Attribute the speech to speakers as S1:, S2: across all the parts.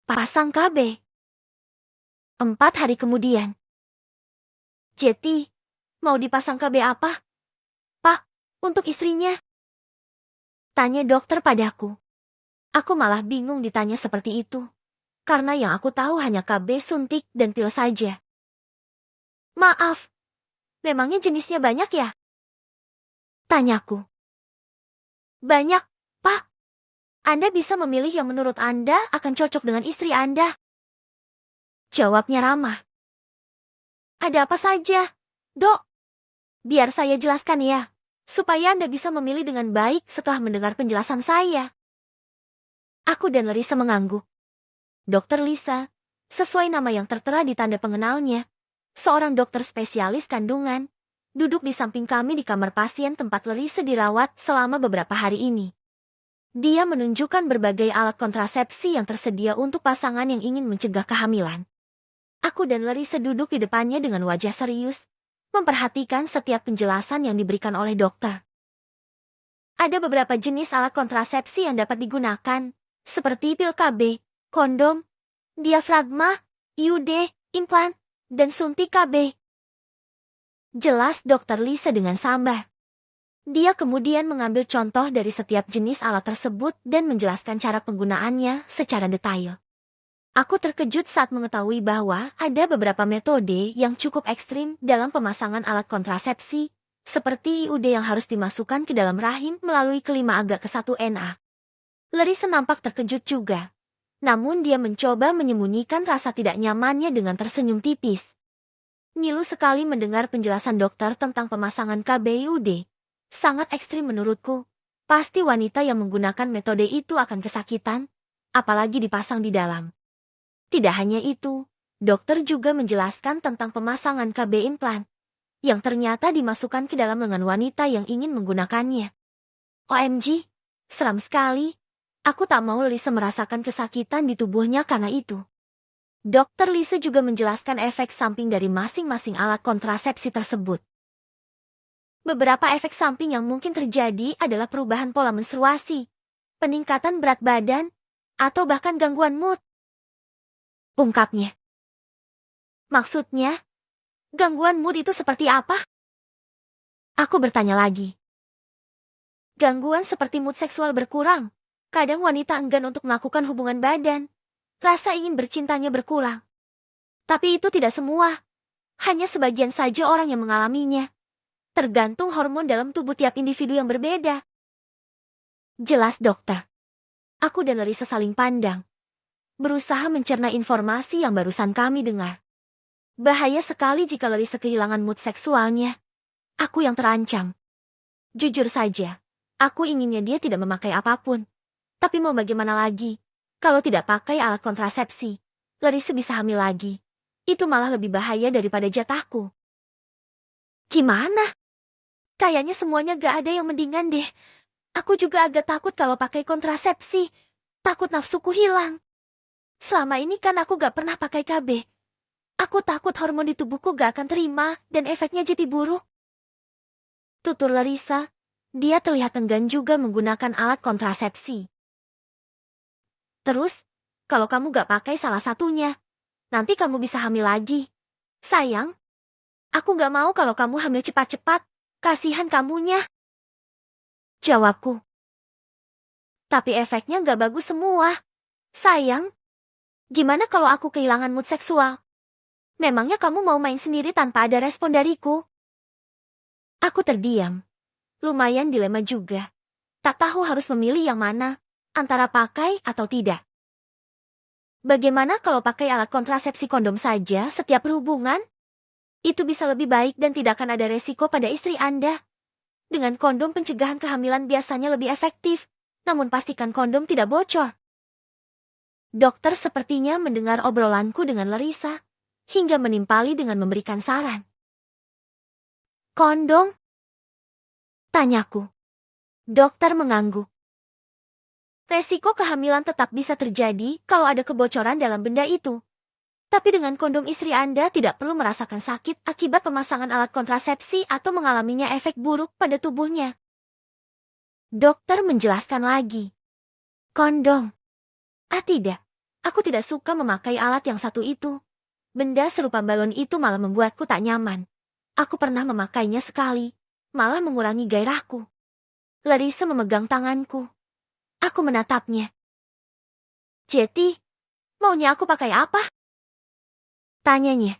S1: Pasang KB. 4 hari kemudian. Jetty, mau dipasang KB apa? Pak, untuk istrinya. Tanya dokter padaku. Aku malah bingung ditanya seperti itu. Karena yang aku tahu hanya KB suntik dan pil saja. Maaf, memangnya jenisnya banyak ya? Tanyaku. Banyak, Pak. Anda bisa memilih yang menurut Anda akan cocok dengan istri Anda. Jawabnya ramah. Ada apa saja, Dok? Biar saya jelaskan ya, supaya Anda bisa memilih dengan baik setelah mendengar penjelasan saya. Aku dan Larissa mengangguk. Dokter Lisa, sesuai nama yang tertera di tanda pengenalnya, seorang dokter spesialis kandungan, duduk di samping kami di kamar pasien tempat Larissa dirawat selama beberapa hari ini. Dia menunjukkan berbagai alat kontrasepsi yang tersedia untuk pasangan yang ingin mencegah kehamilan. Aku dan Larissa duduk di depannya dengan wajah serius, memperhatikan setiap penjelasan yang diberikan oleh dokter. Ada beberapa jenis alat kontrasepsi yang dapat digunakan, seperti pil KB, kondom, diafragma, IUD, implan, dan suntik KB. Jelas dokter Lisa dengan sabar. Dia kemudian mengambil contoh dari setiap jenis alat tersebut dan menjelaskan cara penggunaannya secara detail. Aku terkejut saat mengetahui bahwa ada beberapa metode yang cukup ekstrim dalam pemasangan alat kontrasepsi, seperti IUD yang harus dimasukkan ke dalam rahim melalui kelima agak ke 1NA. Larissa nampak terkejut juga. Namun dia mencoba menyembunyikan rasa tidak nyamannya dengan tersenyum tipis. Ngilu sekali mendengar penjelasan dokter tentang pemasangan KB IUD. Sangat ekstrim menurutku. Pasti wanita yang menggunakan metode itu akan kesakitan, apalagi dipasang di dalam. Tidak hanya itu, dokter juga menjelaskan tentang pemasangan KB implan, yang ternyata dimasukkan ke dalam lengan wanita yang ingin menggunakannya. OMG, seram sekali. Aku tak mau Lisa merasakan kesakitan di tubuhnya karena itu. Dokter Lisa juga menjelaskan efek samping dari masing-masing alat kontrasepsi tersebut. Beberapa efek samping yang mungkin terjadi adalah perubahan pola menstruasi, peningkatan berat badan, atau bahkan gangguan mood. Ungkapnya. Maksudnya, gangguan mood itu seperti apa? Aku bertanya lagi. Gangguan seperti mood seksual berkurang. Kadang wanita enggan untuk melakukan hubungan badan. Rasa ingin bercintanya berkurang. Tapi itu tidak semua. Hanya sebagian saja orang yang mengalaminya. Tergantung hormon dalam tubuh tiap individu yang berbeda. Jelas dokter. Aku dan Larissa saling pandang. Berusaha mencerna informasi yang barusan kami dengar. Bahaya sekali jika Larissa kehilangan mood seksualnya. Aku yang terancam. Jujur saja, aku inginnya dia tidak memakai apapun. Tapi mau bagaimana lagi? Kalau tidak pakai alat kontrasepsi, Larissa bisa hamil lagi. Itu malah lebih bahaya daripada jatahku. Gimana? Kayaknya semuanya gak ada yang mendingan deh. Aku juga agak takut kalau pakai kontrasepsi. Takut nafsuku hilang. Selama ini kan aku gak pernah pakai KB. Aku takut hormon di tubuhku gak akan terima dan efeknya jadi buruk. Tutur Larissa, dia terlihat enggan juga menggunakan alat kontrasepsi. Terus, kalau kamu gak pakai salah satunya, nanti kamu bisa hamil lagi. Sayang, aku gak mau kalau kamu hamil cepat-cepat. Kasihan kamunya. Jawabku. Tapi efeknya gak bagus semua. Sayang, gimana kalau aku kehilangan mood seksual? Memangnya kamu mau main sendiri tanpa ada respon dariku? Aku terdiam. Lumayan dilema juga. Tak tahu harus memilih yang mana, antara pakai atau tidak. Bagaimana kalau pakai alat kontrasepsi kondom saja setiap berhubungan? Itu bisa lebih baik dan tidak akan ada resiko pada istri Anda. Dengan kondom pencegahan kehamilan biasanya lebih efektif, namun pastikan kondom tidak bocor. Dokter sepertinya mendengar obrolanku dengan Larissa, hingga menimpali dengan memberikan saran. Kondom? Tanyaku. Dokter mengangguk. Resiko kehamilan tetap bisa terjadi kalau ada kebocoran dalam benda itu. Tapi dengan kondom istri Anda tidak perlu merasakan sakit akibat pemasangan alat kontrasepsi atau mengalaminya efek buruk pada tubuhnya. Dokter menjelaskan lagi. Kondom. Tidak. Aku tidak suka memakai alat yang satu itu. Benda serupa balon itu malah membuatku tak nyaman. Aku pernah memakainya sekali, malah mengurangi gairahku. Larissa memegang tanganku. Aku menatapnya. Jetty, maunya aku pakai apa? Tanyanya.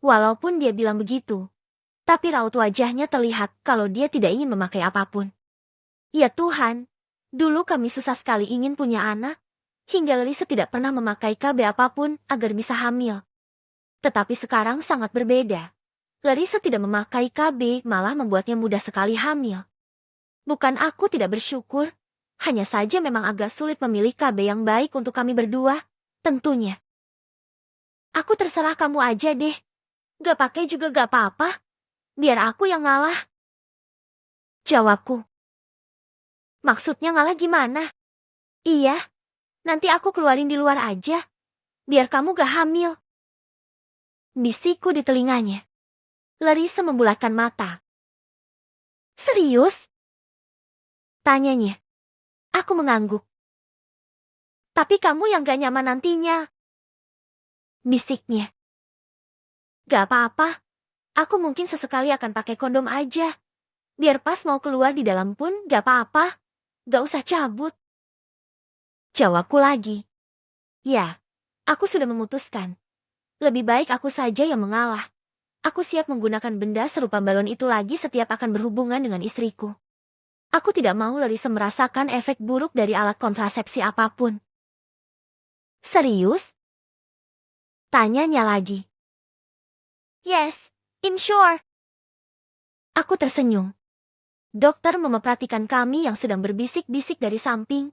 S1: Walaupun dia bilang begitu, tapi raut wajahnya terlihat kalau dia tidak ingin memakai apapun. Ya Tuhan, dulu kami susah sekali ingin punya anak, hingga Larissa tidak pernah memakai KB apapun agar bisa hamil. Tetapi sekarang sangat berbeda. Larissa tidak memakai KB malah membuatnya mudah sekali hamil. Bukan aku tidak bersyukur, hanya saja memang agak sulit memilih KB yang baik untuk kami berdua, tentunya. Aku terserah kamu aja deh. Gak pakai juga gak apa-apa. Biar aku yang ngalah. Jawabku. Maksudnya ngalah gimana? Iya, nanti aku keluarin di luar aja. Biar kamu gak hamil. Bisikku di telinganya. Larissa membulatkan mata. Serius? Tanyanya. Aku mengangguk. Tapi kamu yang gak nyaman nantinya. Bisiknya. Gak apa-apa. Aku mungkin sesekali akan pakai kondom aja. Biar pas mau keluar di dalam pun gak apa-apa. Gak usah cabut. Jawabku lagi. Ya, aku sudah memutuskan. Lebih baik aku saja yang mengalah. Aku siap menggunakan benda serupa balon itu lagi setiap akan berhubungan dengan istriku. Aku tidak mau Larissa merasakan efek buruk dari alat kontrasepsi apapun. Serius? Tanyanya lagi. Yes, I'm sure. Aku tersenyum. Dokter memperhatikan kami yang sedang berbisik-bisik dari samping.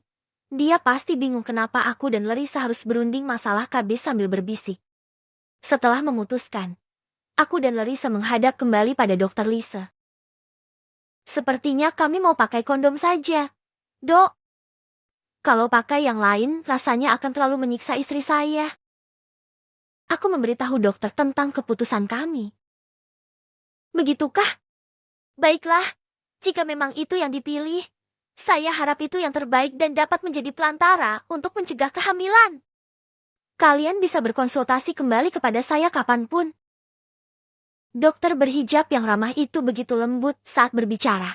S1: Dia pasti bingung kenapa aku dan Larissa harus berunding masalah KB sambil berbisik. Setelah memutuskan, aku dan Larissa menghadap kembali pada Dokter Lisa. Sepertinya kami mau pakai kondom saja, Dok. Kalau pakai yang lain, rasanya akan terlalu menyiksa istri saya. Aku memberitahu dokter tentang keputusan kami. Begitukah? Baiklah, jika memang itu yang dipilih, saya harap itu yang terbaik dan dapat menjadi pelantara untuk mencegah kehamilan. Kalian bisa berkonsultasi kembali kepada saya kapanpun. Dokter berhijab yang ramah itu begitu lembut saat berbicara.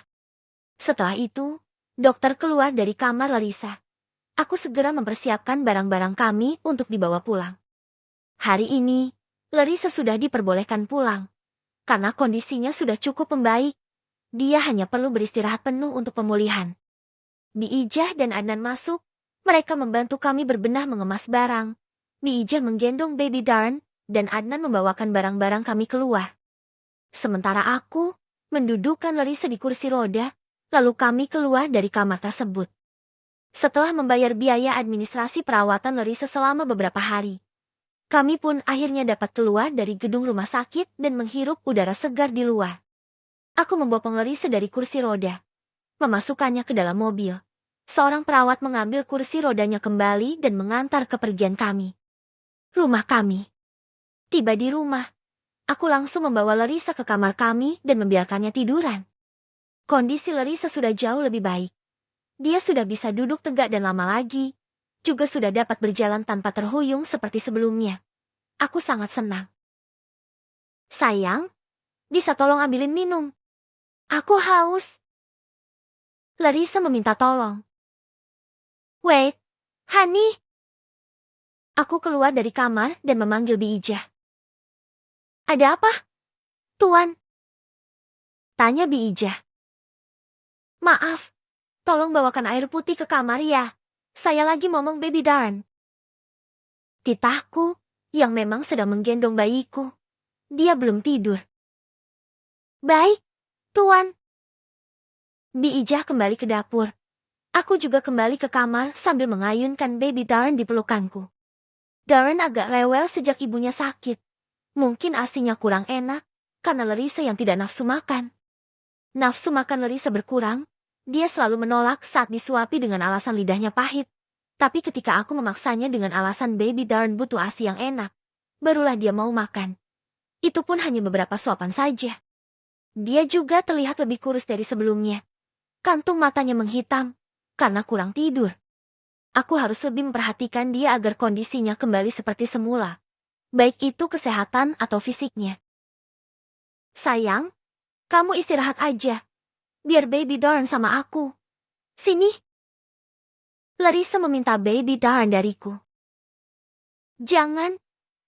S1: Setelah itu, dokter keluar dari kamar Larissa. Aku segera mempersiapkan barang-barang kami untuk dibawa pulang. Hari ini, Larissa sudah diperbolehkan pulang. Karena kondisinya sudah cukup membaik. Dia hanya perlu beristirahat penuh untuk pemulihan. Biijah dan Adnan masuk. Mereka membantu kami berbenah mengemas barang. Biijah menggendong baby Darren, dan Adnan membawakan barang-barang kami keluar. Sementara aku mendudukkan Larissa di kursi roda, lalu kami keluar dari kamar tersebut. Setelah membayar biaya administrasi perawatan Larissa selama beberapa hari, kami pun akhirnya dapat keluar dari gedung rumah sakit dan menghirup udara segar di luar. Aku membopong Larissa dari kursi roda, memasukkannya ke dalam mobil. Seorang perawat mengambil kursi rodanya kembali dan mengantar kepergian kami. Rumah kami. Tiba di rumah, aku langsung membawa Larissa ke kamar kami dan membiarkannya tiduran. Kondisi Larissa sudah jauh lebih baik. Dia sudah bisa duduk tegak dan lama lagi, juga sudah dapat berjalan tanpa terhuyung seperti sebelumnya. Aku sangat senang. Sayang, bisa tolong ambilin minum. Aku haus. Larissa meminta tolong. Wait, honey. Aku keluar dari kamar dan memanggil Biijah. Ada apa, Tuan? Tanya Biijah. Maaf. Tolong bawakan air putih ke kamar ya. Saya lagi ngomong baby Darren. Titahku, yang memang sedang menggendong bayiku. Dia belum tidur. Baik, Tuan. Biijah kembali ke dapur. Aku juga kembali ke kamar sambil mengayunkan baby Darren di pelukanku. Darren agak rewel sejak ibunya sakit. Mungkin asinya kurang enak, karena Larissa yang tidak nafsu makan. Nafsu makan Larissa berkurang. Dia selalu menolak saat disuapi dengan alasan lidahnya pahit. Tapi ketika aku memaksanya dengan alasan baby Darren butuh ASI yang enak, barulah dia mau makan. Itu pun hanya beberapa suapan saja. Dia juga terlihat lebih kurus dari sebelumnya. Kantung matanya menghitam, karena kurang tidur. Aku harus lebih memperhatikan dia agar kondisinya kembali seperti semula. Baik itu kesehatan atau fisiknya. Sayang, kamu istirahat aja. Biar Baby Darn sama aku. Sini. Larissa meminta Baby Darn dariku. Jangan.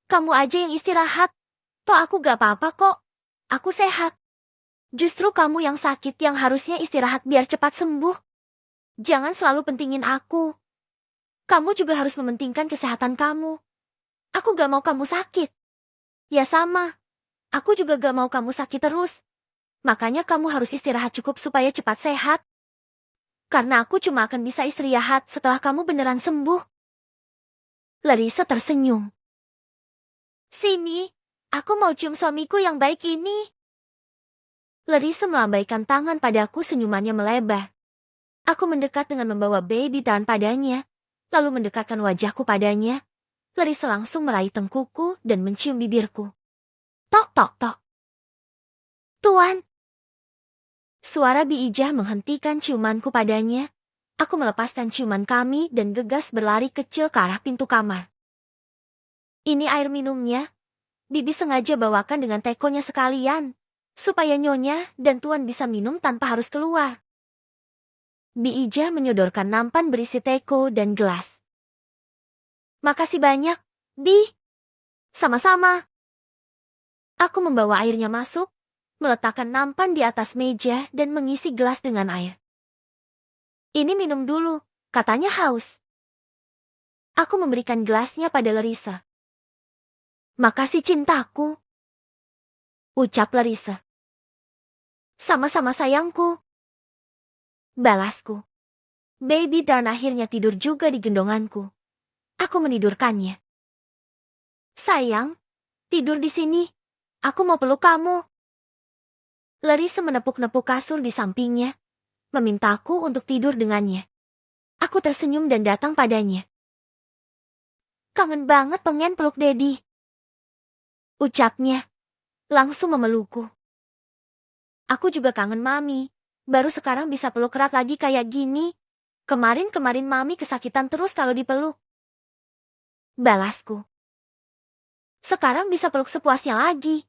S1: Kamu aja yang istirahat. Toh aku gak apa-apa kok. Aku sehat. Justru kamu yang sakit yang harusnya istirahat biar cepat sembuh. Jangan selalu pentingin aku. Kamu juga harus mementingkan kesehatan kamu. Aku gak mau kamu sakit. Ya sama. Aku juga gak mau kamu sakit terus. Makanya kamu harus istirahat cukup supaya cepat sehat. Karena aku cuma akan bisa istirahat setelah kamu beneran sembuh. Larissa tersenyum. Sini, aku mau cium suamiku yang baik ini. Larissa melambaikan tangan padaku, senyumannya melebar. Aku mendekat dengan membawa Baby Darn padanya, lalu mendekatkan wajahku padanya. Larissa langsung meraih tengkuku dan mencium bibirku. Tok tok tok. Tuan. Suara Bi Ijah menghentikan ciumanku padanya. Aku melepaskan ciuman kami dan gegas berlari kecil ke arah pintu kamar. Ini air minumnya. Bibi sengaja bawakan dengan tekonya sekalian, supaya Nyonya dan Tuan bisa minum tanpa harus keluar. Bi Ijah menyodorkan nampan berisi teko dan gelas. Makasih banyak, Bi. Sama-sama. Aku membawa airnya masuk, meletakkan nampan di atas meja dan mengisi gelas dengan air. Ini minum dulu, katanya haus. Aku memberikan gelasnya pada Larissa. Makasih cintaku, ucap Larissa. Sama-sama sayangku, balasku. Baby Darn akhirnya tidur juga di gendonganku. Aku menidurkannya. Sayang, tidur di sini. Aku mau peluk kamu. Larissa menepuk-nepuk kasur di sampingnya, memintaku untuk tidur dengannya. Aku tersenyum dan datang padanya. Kangen banget pengen peluk Dedi, ucapnya, langsung memelukku. Aku juga kangen Mami, baru sekarang bisa peluk erat lagi kayak gini. Kemarin-kemarin Mami kesakitan terus kalau dipeluk. Balasku. Sekarang bisa peluk sepuasnya lagi.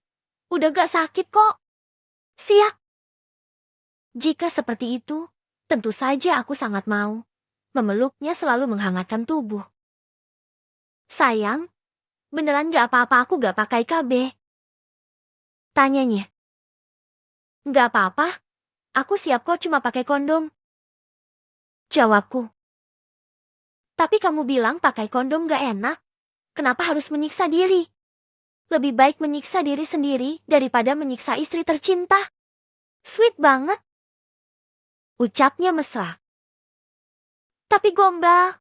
S1: Udah gak sakit kok. Siap. Jika seperti itu, tentu saja aku sangat mau. Memeluknya selalu menghangatkan tubuh. Sayang, beneran gak apa-apa aku gak pakai KB? Tanyanya. Gak apa-apa, aku siap kok cuma pakai kondom. Jawabku. Tapi kamu bilang pakai kondom gak enak. Kenapa harus menyiksa diri? Lebih baik menyiksa diri sendiri daripada menyiksa istri tercinta. Sweet banget. Ucapnya mesra. Tapi gombal.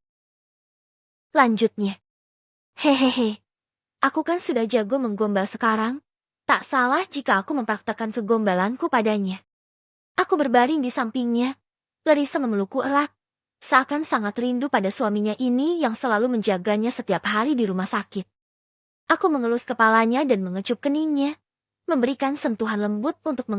S1: Lanjutnya. Hehehe. Aku kan sudah jago menggombal sekarang. Tak salah jika aku mempraktekkan kegombalanku padanya. Aku berbaring di sampingnya. Larissa memelukku erat. Seakan sangat rindu pada suaminya ini yang selalu menjaganya setiap hari di rumah sakit. Aku mengelus kepalanya dan mengecup keningnya. Memberikan sentuhan lembut untuk